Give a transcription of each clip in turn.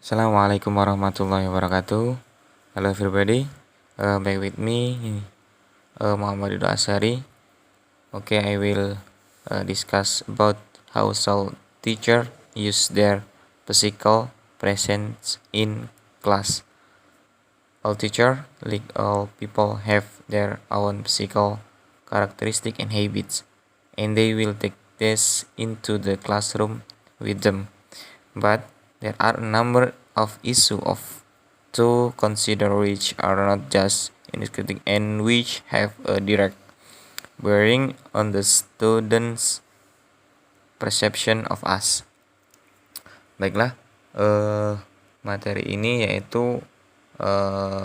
Assalamualaikum warahmatullahi wabarakatuh. Hello everybody, back with me, Muhammad Ridho Ashari. Okay, I will discuss about how shall teacher use their physical presence in class. All teacher, like all people, have their own physical characteristic and habits, and they will take this into the classroom with them. But there are a number of issues to consider which are not just indicative and which have a direct bearing on the student's perception of us. Baiklah, materi ini yaitu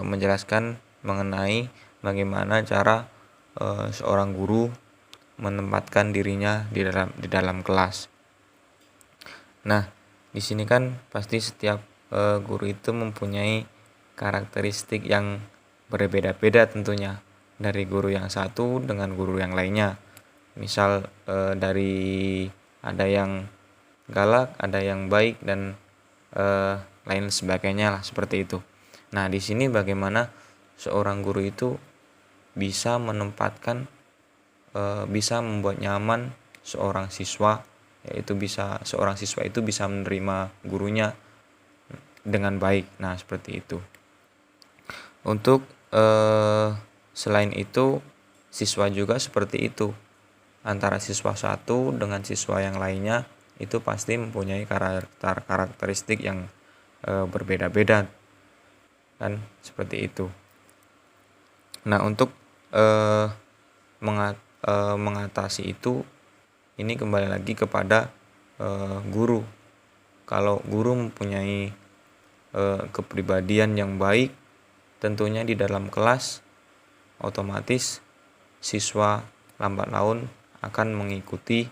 menjelaskan mengenai bagaimana cara seorang guru menempatkan dirinya di dalam kelas. Nah, di sini kan pasti setiap guru itu mempunyai karakteristik yang berbeda-beda tentunya dari guru yang satu dengan guru yang lainnya. Misal dari ada yang galak, ada yang baik dan lain sebagainya lah, seperti itu. Nah, di sini bagaimana seorang guru itu bisa menempatkan bisa membuat nyaman seorang siswa, yaitu seorang siswa itu bisa menerima gurunya dengan baik. Nah, seperti itu. Untuk selain itu, siswa juga seperti itu. Antara siswa satu dengan siswa yang lainnya itu pasti mempunyai karakteristik yang berbeda-beda, kan seperti itu. Nah, untuk mengatasi itu, ini kembali lagi kepada guru. Kalau guru mempunyai kepribadian yang baik, tentunya di dalam kelas otomatis siswa lambat laun akan mengikuti,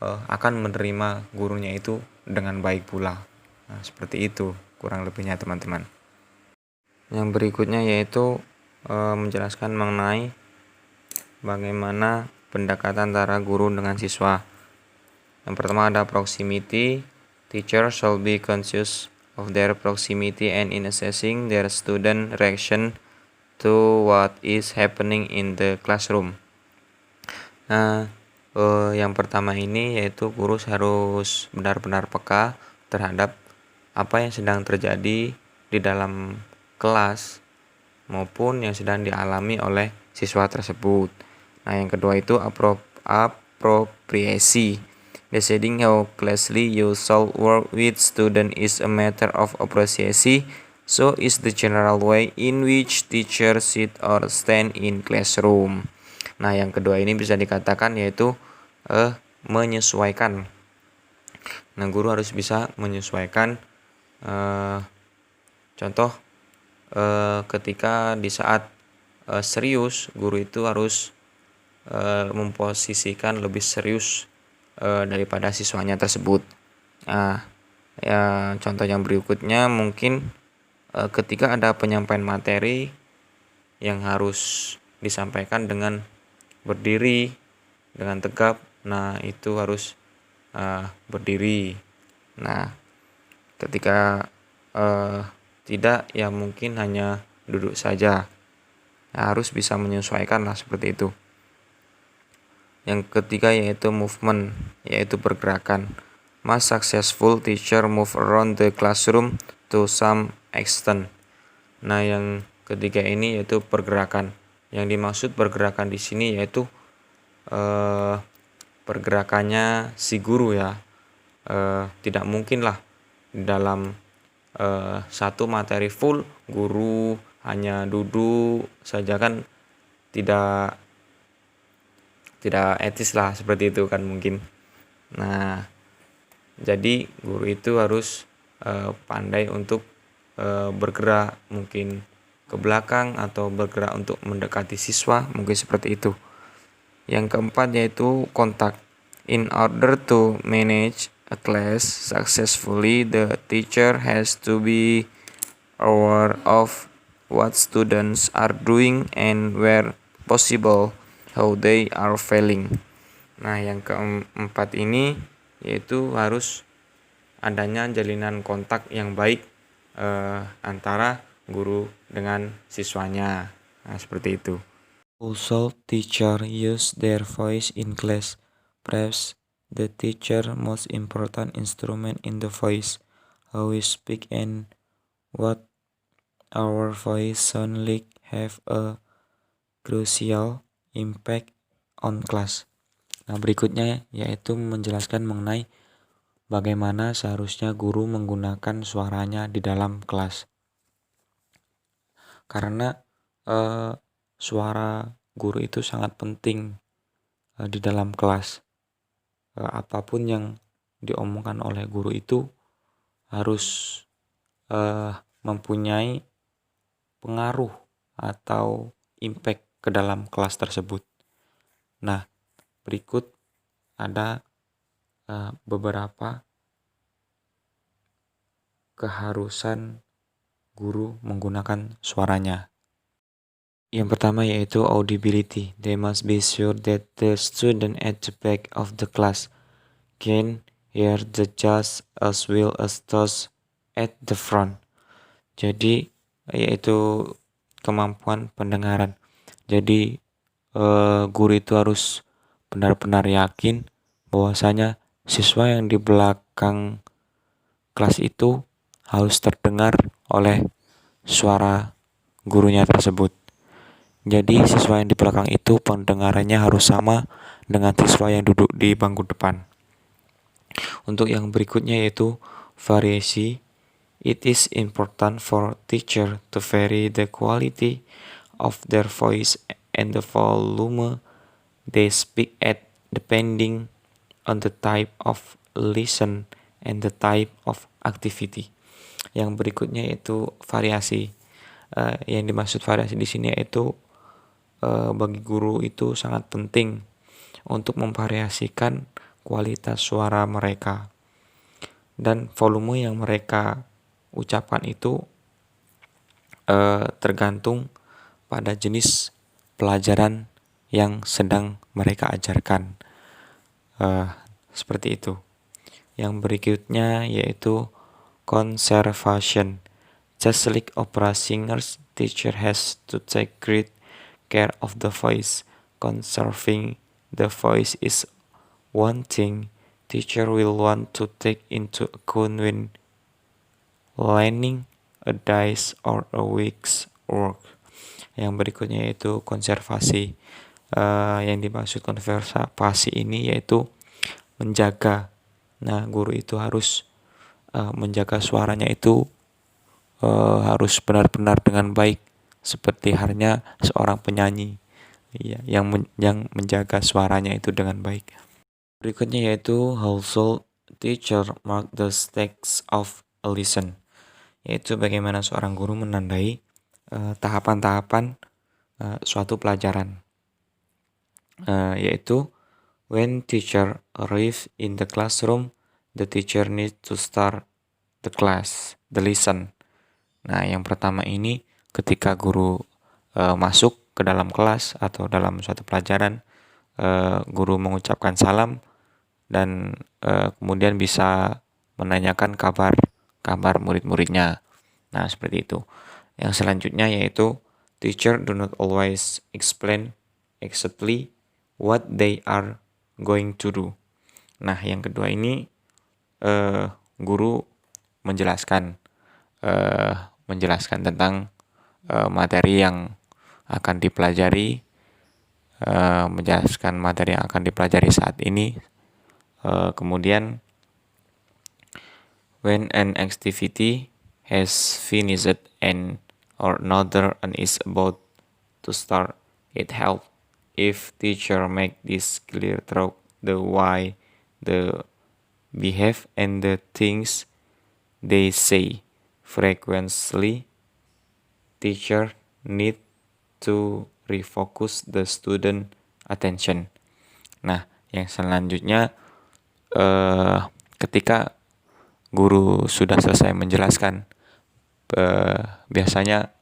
akan menerima gurunya itu dengan baik pula. Nah, seperti itu kurang lebihnya teman-teman. Yang berikutnya yaitu menjelaskan mengenai bagaimana pendekatan antara guru dengan siswa. Yang pertama ada proximity. Teacher shall be conscious of their proximity and in assessing their student reaction to what is happening in the classroom. Nah, yang pertama ini yaitu guru harus benar-benar peka terhadap apa yang sedang terjadi di dalam kelas maupun yang sedang dialami oleh siswa tersebut. Nah, yang kedua itu appropriasi. Deciding how closely you shall work with student is a matter of appreciation. So is the general way in which teacher sit or stand in classroom. Nah, yang kedua ini bisa dikatakan yaitu menyesuaikan. Nah, guru harus bisa menyesuaikan. Contoh, ketika di saat serius, guru itu harus memposisikan lebih serius daripada siswanya tersebut. Nah, ya, contoh yang berikutnya mungkin ketika ada penyampaian materi yang harus disampaikan dengan berdiri, dengan tegap, nah itu harus berdiri. Nah, ketika tidak, ya mungkin hanya duduk saja. Nah, harus bisa menyesuaikan lah, seperti itu. Yang ketiga yaitu movement, yaitu pergerakan. Most successful teacher move around the classroom to some extent. Nah, yang ketiga ini yaitu pergerakan. Yang dimaksud pergerakan di sini yaitu pergerakannya si guru ya. Tidak mungkin lah dalam satu materi full guru hanya duduk saja, kan tidak etis lah, seperti itu kan mungkin. Nah, jadi guru itu harus pandai untuk bergerak mungkin ke belakang atau bergerak untuk mendekati siswa, mungkin seperti itu. Yang keempat yaitu kontak. In order to manage a class successfully, the teacher has to be aware of what students are doing and where possible how they are failing. Nah, yang keempat ini yaitu harus adanya jalinan kontak yang baik antara guru dengan siswanya. Nah, seperti itu. Also, teacher use their voice in class. Perhaps the teacher most important instrument in the voice. How we speak and what our voice sound like have a crucial impact on class. Nah, berikutnya yaitu menjelaskan mengenai bagaimana seharusnya guru menggunakan suaranya di dalam kelas. Karena suara guru itu sangat penting di dalam kelas. Apapun yang diomongkan oleh guru itu harus mempunyai pengaruh atau impact ke dalam kelas tersebut. Nah, berikut ada beberapa keharusan guru menggunakan suaranya. Yang pertama yaitu audibility. They must be sure that the student at the back of the class can hear the just as well as those at the front. Jadi yaitu kemampuan pendengaran. Jadi guru itu harus benar-benar yakin bahwasanya siswa yang di belakang kelas itu harus terdengar oleh suara gurunya tersebut. Jadi siswa yang di belakang itu pendengarannya harus sama dengan siswa yang duduk di bangku depan. Untuk yang berikutnya yaitu variasi. It is important for teacher to vary the quality of their voice and the volume they speak at depending on the type of lesson and the type of activity. Yang berikutnya yaitu variasi. Yang dimaksud variasi di sini yaitu bagi guru itu sangat penting untuk memvariasikan kualitas suara mereka dan volume yang mereka ucapkan itu tergantung pada jenis pelajaran yang sedang mereka ajarkan. Seperti itu. Yang berikutnya yaitu conservation. Just like opera singers, teacher has to take great care of the voice. Conserving the voice is one thing teacher will want to take into account when planning a day's or a week's work. Yang berikutnya yaitu konservasi. Yang dimaksud konservasi ini yaitu menjaga. Nah, guru itu harus menjaga suaranya itu harus benar-benar dengan baik seperti halnya seorang penyanyi yang menjaga suaranya itu dengan baik. Berikutnya yaitu how should teacher mark the stakes of a lesson, yaitu bagaimana seorang guru menandai tahapan-tahapan suatu pelajaran, yaitu when teacher arrive in the classroom, the teacher needs to start the lesson. Nah, yang pertama ini ketika guru masuk ke dalam kelas atau dalam suatu pelajaran, guru mengucapkan salam dan kemudian bisa menanyakan kabar murid-muridnya. Nah, seperti itu. Yang selanjutnya yaitu teacher do not always explain exactly what they are going to do. Nah, yang kedua ini guru menjelaskan tentang materi yang akan dipelajari, menjelaskan materi yang akan dipelajari saat ini. Kemudian when an activity has finished and or another and is about to start, it helps if teacher make this clear through the why, the behave, and the things they say. Frequently, teacher need to refocus the student attention. Nah, yang selanjutnya ketika guru sudah selesai menjelaskan, biasanya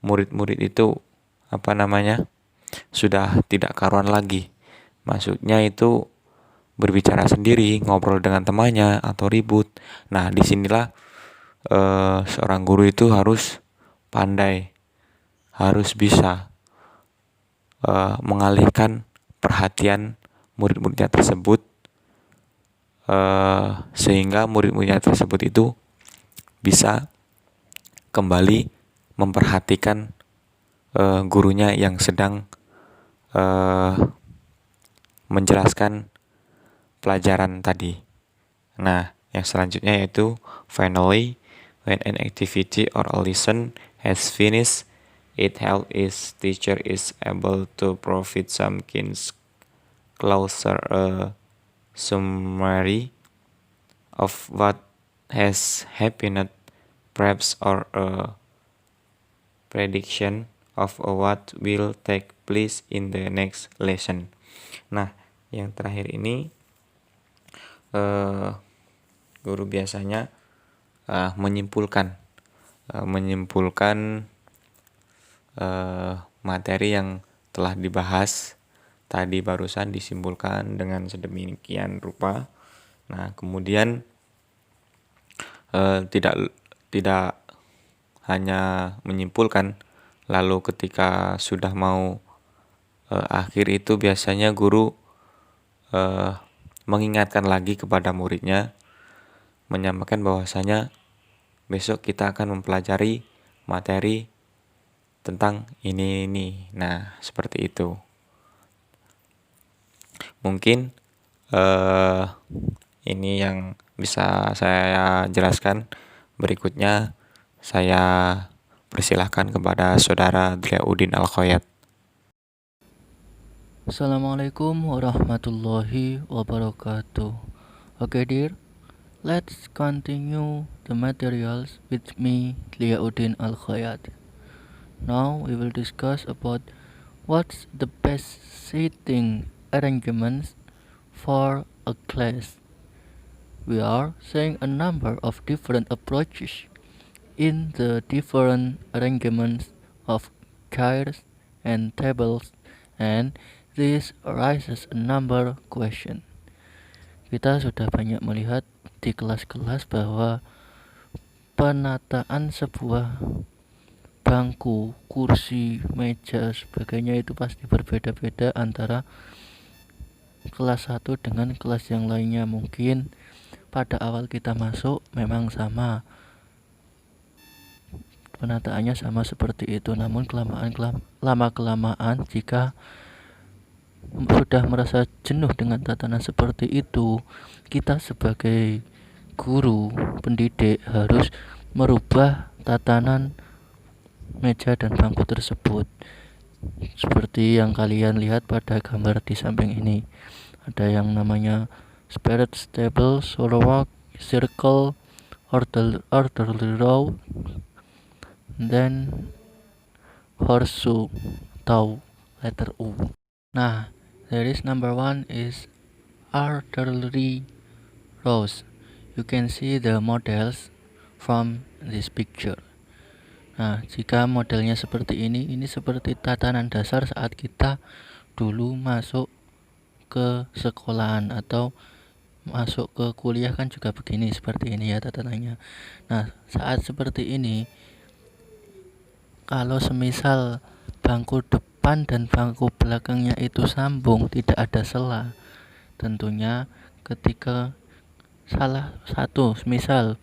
murid-murid itu sudah tidak karuan lagi. Maksudnya itu berbicara sendiri, ngobrol dengan temannya, atau ribut. Nah, disinilah seorang guru itu harus pandai, harus bisa mengalihkan perhatian murid-muridnya tersebut, sehingga murid-muridnya tersebut itu bisa kembali memperhatikan gurunya yang sedang menjelaskan pelajaran tadi. Nah, yang selanjutnya yaitu finally, when an activity or a lesson has finished, it helps its teacher is able to provide some closer summary of what has happened, perhaps or a prediction of what will take place in the next lesson. Nah, yang terakhir ini guru biasanya menyimpulkan materi yang telah dibahas tadi barusan, disimpulkan dengan sedemikian rupa. Nah, kemudian tidak hanya menyimpulkan, lalu ketika sudah mau akhir itu biasanya guru mengingatkan lagi kepada muridnya, menyampaikan bahwasanya besok kita akan mempelajari materi tentang ini. Nah, seperti itu. Mungkin ini yang bisa saya jelaskan. Berikutnya saya persilahkan kepada saudara Driauddin Al-Khoyat. Assalamualaikum warahmatullahi wabarakatuh. Okay dear, let's continue the materials with me, Driauddin Al-Khoyat. Now we will discuss about what's the best seating arrangements for a class. We are seeing a number of different approaches in the different arrangements of chairs and tables, and this raises a number question. Kita sudah banyak melihat di kelas-kelas bahwa penataan sebuah bangku, kursi, meja, sebagainya itu pasti berbeda-beda antara kelas 1 dengan kelas yang lainnya. Mungkin pada awal kita masuk memang sama, penataannya sama seperti itu, namun lama-kelamaan jika sudah merasa jenuh dengan tatanan seperti itu, kita sebagai guru pendidik harus merubah tatanan meja dan bangku tersebut. Seperti yang kalian lihat pada gambar di samping ini, ada yang namanya spirit table, solo walk, circle, orderly row, then horseshoe atau letter U. Nah, there is number 1 is orderly rows. You can see the models from this picture. Nah, jika modelnya seperti ini seperti tatanan dasar saat kita dulu masuk ke sekolahan atau masuk ke kuliah kan juga begini, seperti ini ya tatanannya. Nah, saat seperti ini, kalau semisal bangku depan dan bangku belakangnya itu sambung, tidak ada sela, tentunya ketika salah satu, misal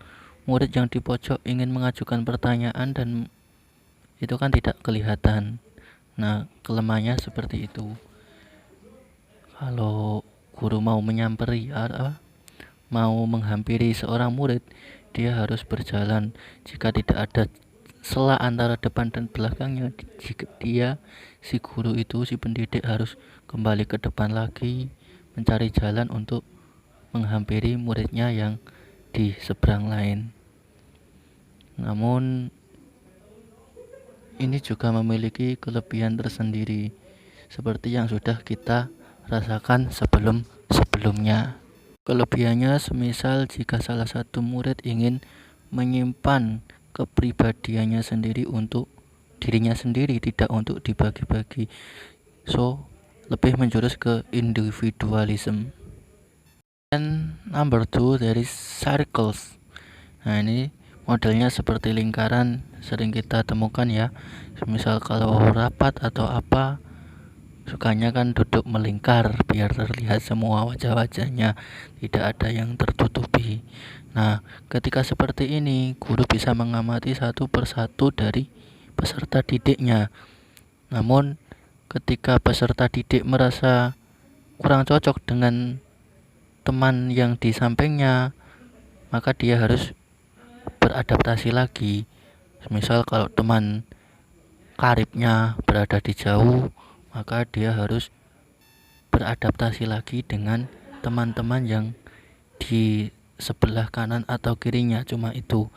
murid yang di pojok ingin mengajukan pertanyaan dan itu kan tidak kelihatan. Nah, kelemahannya seperti itu. Kalau guru mau menyamperi, mau menghampiri seorang murid, dia harus berjalan. Jika tidak ada sela antara depan dan belakangnya, jika si guru itu, si pendidik harus kembali ke depan lagi, mencari jalan untuk menghampiri muridnya yang di seberang lain. Namun ini juga memiliki kelebihan tersendiri, seperti yang sudah kita rasakan sebelumnya. Kelebihannya semisal jika salah satu murid ingin menyimpan kepribadiannya sendiri untuk dirinya sendiri, tidak untuk dibagi-bagi, so lebih menjurus ke individualism. And number 2, there is circles. Nah, ini modelnya seperti lingkaran, sering kita temukan ya. Misal kalau rapat atau apa, sukanya kan duduk melingkar biar terlihat semua wajah-wajahnya, tidak ada yang tertutupi. Nah, ketika seperti ini, guru bisa mengamati satu persatu dari peserta didiknya. Namun, ketika peserta didik merasa kurang cocok dengan teman yang di sampingnya, maka dia harus beradaptasi lagi. Misal kalau teman karibnya berada di jauh, maka dia harus beradaptasi lagi dengan teman-teman yang di sebelah kanan atau kirinya. Cuma itu,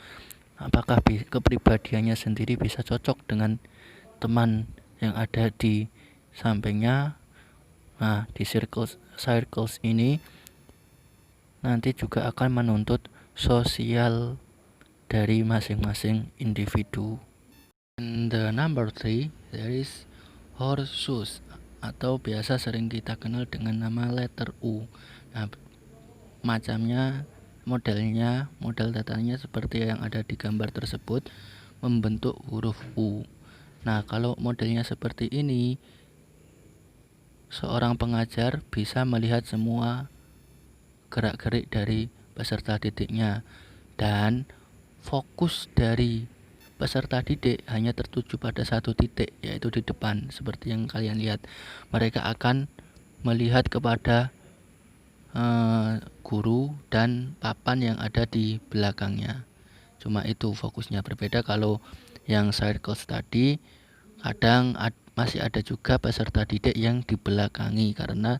apakah kepribadiannya sendiri bisa cocok dengan teman yang ada di sampingnya. Nah, di circles ini nanti juga akan menuntut sosial dari masing-masing individu. And the number 3, there is horseshoes, atau biasa sering kita kenal dengan nama letter U. Nah, macamnya, model datanya seperti yang ada di gambar tersebut, membentuk huruf U. Nah, kalau modelnya seperti ini, seorang pengajar bisa melihat semua gerak-gerik dari peserta didiknya, dan fokus dari peserta didik hanya tertuju pada satu titik, yaitu di depan. Seperti yang kalian lihat, mereka akan melihat kepada guru dan papan yang ada di belakangnya. Cuma itu fokusnya. Berbeda kalau yang circles tadi, kadang masih ada juga peserta didik yang dibelakangi karena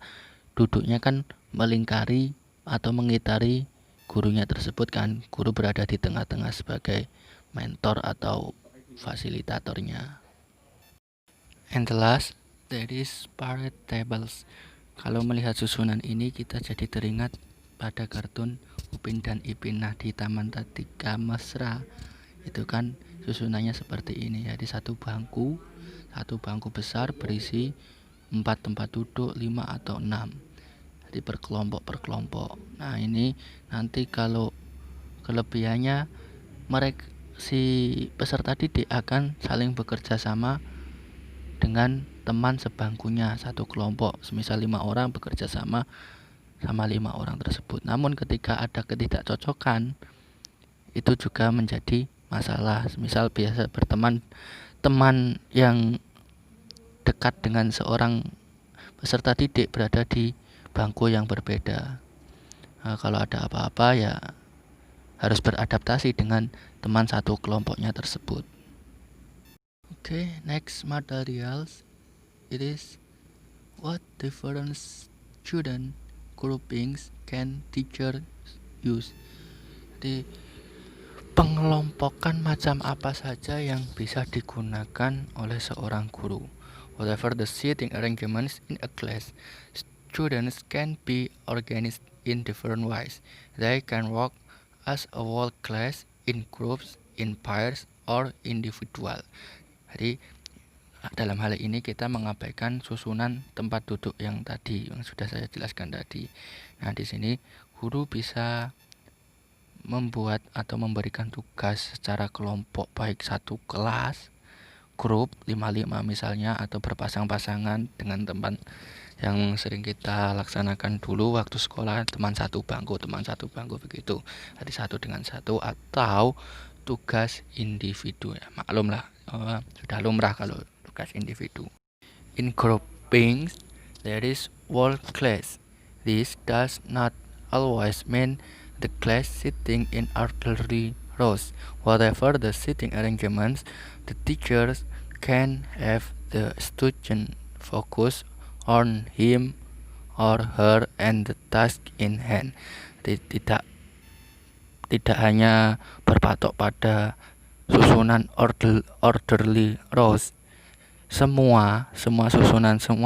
duduknya kan melingkari atau mengitari gurunya tersebut kan. Guru berada di tengah-tengah sebagai mentor atau fasilitatornya. And the last, there is parade tables. Kalau melihat susunan ini, kita jadi teringat pada kartun Upin dan Ipin. Nah, di Taman Tatika Mesra itu kan susunannya seperti ini. Jadi satu bangku besar berisi 4 tempat duduk, 5 atau 6. Jadi berkelompok. Nah, ini nanti kalau kelebihannya, mereka si peserta didik akan saling bekerja sama dengan teman sebangkunya satu kelompok. Semisal 5 orang bekerja sama 5 orang tersebut. Namun ketika ada ketidakcocokan, itu juga menjadi masalah. Misal biasa teman yang dekat dengan seorang peserta didik berada di bangku yang berbeda. Nah, kalau ada apa-apa ya harus beradaptasi dengan teman satu kelompoknya tersebut. Okay, next materials, it is what different student groupings can teacher use. Jadi pengelompokan macam apa saja yang bisa digunakan oleh seorang guru. Whatever the seating arrangements in a class, students can be organized in different ways. They can work as a whole class, in groups, in pairs, or individual. Jadi dalam hal ini kita mengabaikan susunan tempat duduk yang tadi, yang sudah saya jelaskan tadi. Nah, di sini guru bisa membuat atau memberikan tugas secara kelompok, baik satu kelas, grup 5-5 misalnya, atau berpasang-pasangan dengan teman yang sering kita laksanakan dulu waktu sekolah, teman satu bangku begitu. Jadi satu dengan satu, atau tugas individu ya, maklumlah, sudah lumrah kalau tugas individu. In groupings, there is whole class. This does not always mean the class sitting in orderly rows. Whatever the sitting arrangements, the teachers can have the student focus on him or her and the task in hand. Tidak hanya berpatok pada susunan orderly rows. Semua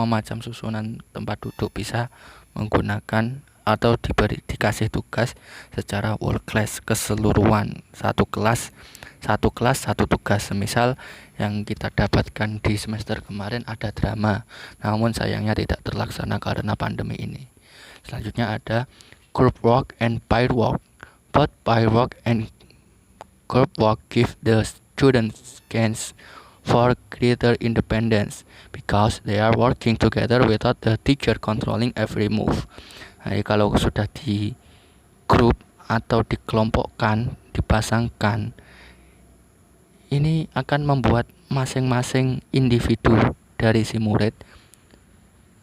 macam susunan tempat duduk bisa menggunakan atau dikasih tugas secara whole class, keseluruhan, satu kelas satu tugas. Semisal yang kita dapatkan di semester kemarin ada drama, namun sayangnya tidak terlaksana karena pandemi ini. Selanjutnya ada group work and pair work. Both pair work and group work give the students chance for greater independence because they are working together without the teacher controlling every move. Nah, kalau sudah di grup atau dikelompokkan, dipasangkan, ini akan membuat masing-masing individu dari si murid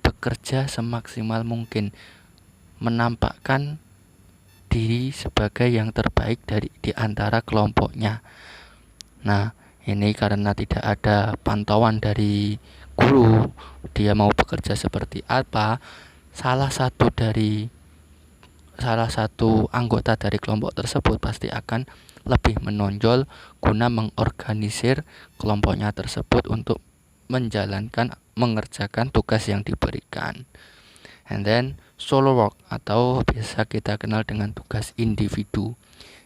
bekerja semaksimal mungkin, menampakkan diri sebagai yang terbaik di antara kelompoknya. Nah, ini karena tidak ada pantauan dari guru, dia mau bekerja seperti apa, salah satu anggota dari kelompok tersebut pasti akan lebih menonjol guna mengorganisir kelompoknya tersebut untuk mengerjakan tugas yang diberikan. And then solo work atau biasa kita kenal dengan tugas individu.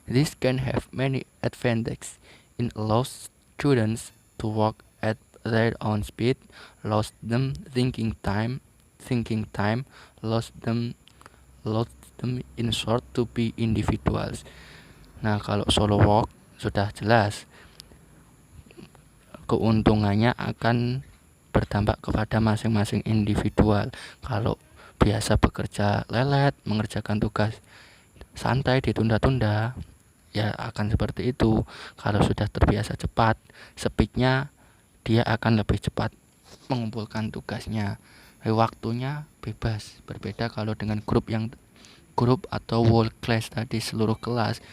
This can have many advantages. It allows students to work at their own speed, allows them thinking time, allows them in short to be individuals. Nah, kalau solo work sudah jelas keuntungannya akan berdampak kepada masing-masing individual. Kalau biasa bekerja lelet, mengerjakan tugas santai ditunda-tunda, ya akan seperti itu. Kalau sudah terbiasa cepat, speednya dia akan lebih cepat mengumpulkan tugasnya. Waktunya bebas. Berbeda kalau dengan grup atau whole class tadi, seluruh kelas,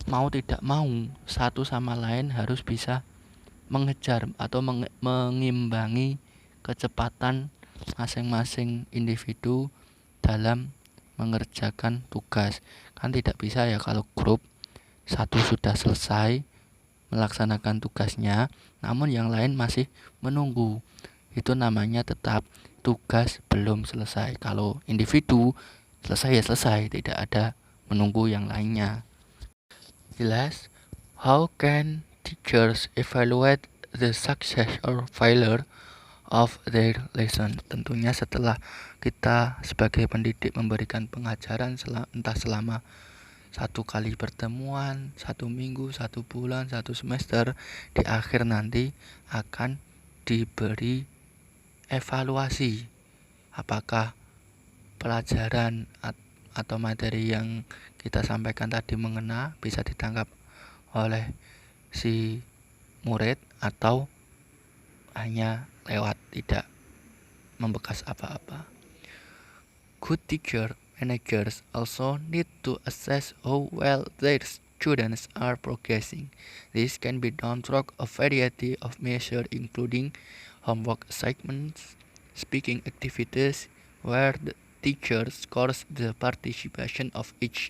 mau tidak mau satu sama lain harus bisa mengejar atau mengimbangi kecepatan masing-masing individu dalam mengerjakan tugas. Kan tidak bisa ya kalau grup satu sudah selesai melaksanakan tugasnya, namun yang lain masih menunggu. Itu namanya tetap tugas belum selesai. Kalau individu selesai ya selesai, tidak ada menunggu yang lainnya. Jelas? How can teachers evaluate the success or failure of their lesson? Tentunya setelah kita sebagai pendidik memberikan pengajaran entah selama 1 kali pertemuan, 1 minggu, 1 bulan, 1 semester, di akhir nanti akan diberi evaluasi apakah pelajaran atau materi yang kita sampaikan tadi mengena, bisa ditangkap oleh si murid, atau hanya lewat, tidak membekas apa-apa. Good teacher managers also need to assess how well their students are progressing. This can be done through a variety of measures including homework assignments, speaking activities, where the teacher scores the participation of each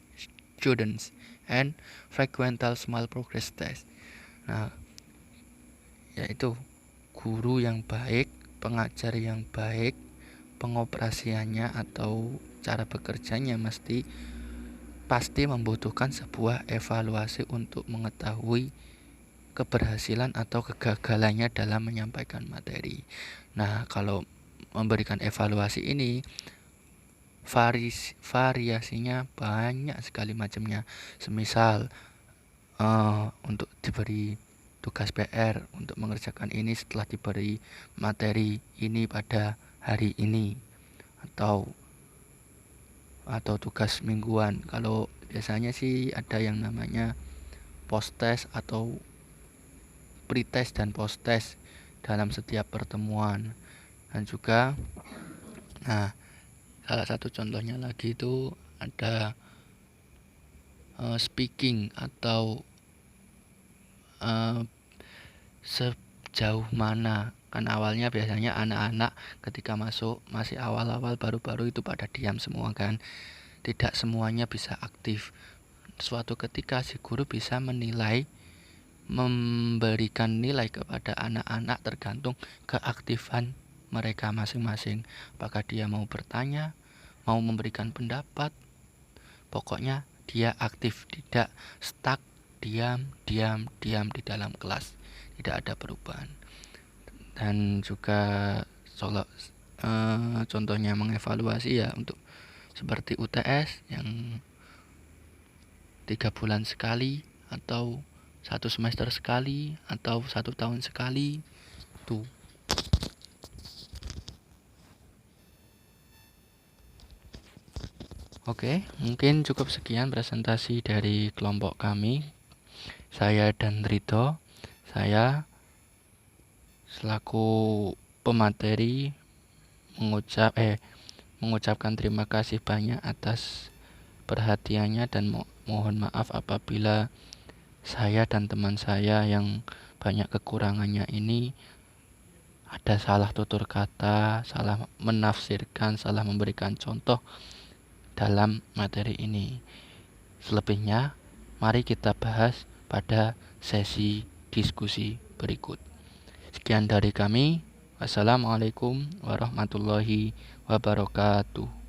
student, and frequental small progress test. Nah, yaitu guru yang baik, pengajar yang baik, pengoperasiannya atau cara bekerjanya pasti membutuhkan sebuah evaluasi untuk mengetahui keberhasilan atau kegagalannya dalam menyampaikan materi. Nah, kalau memberikan evaluasi ini variasinya banyak sekali macamnya. Semisal untuk diberi tugas PR untuk mengerjakan ini setelah diberi materi ini pada hari ini, atau tugas mingguan. Kalau biasanya sih ada yang namanya post test atau pre-test dan post test dalam setiap pertemuan. Dan juga salah satu contohnya lagi itu ada speaking atau sejauh mana. Kan awalnya biasanya anak-anak ketika masuk masih awal-awal baru-baru itu pada diam semua kan, tidak semuanya bisa aktif. Suatu ketika si guru bisa memberikan nilai kepada anak-anak tergantung keaktifan mereka masing-masing. Apakah dia mau bertanya, mau memberikan pendapat, pokoknya dia aktif, tidak stuck, diam di dalam kelas, tidak ada perubahan. Dan juga contohnya mengevaluasi ya, untuk seperti UTS yang 3 bulan sekali, atau 1 semester sekali, atau 1 tahun sekali. Tuh. Oke, mungkin cukup sekian presentasi dari kelompok kami. Saya dan Rito, saya selaku pemateri mengucapkan terima kasih banyak atas perhatiannya, dan mohon maaf apabila saya dan teman saya yang banyak kekurangannya ini ada salah tutur kata, salah menafsirkan, salah memberikan contoh dalam materi ini. Selebihnya, mari kita bahas pada sesi diskusi berikut. Sekian dari kami. Wassalamualaikum warahmatullahi wabarakatuh.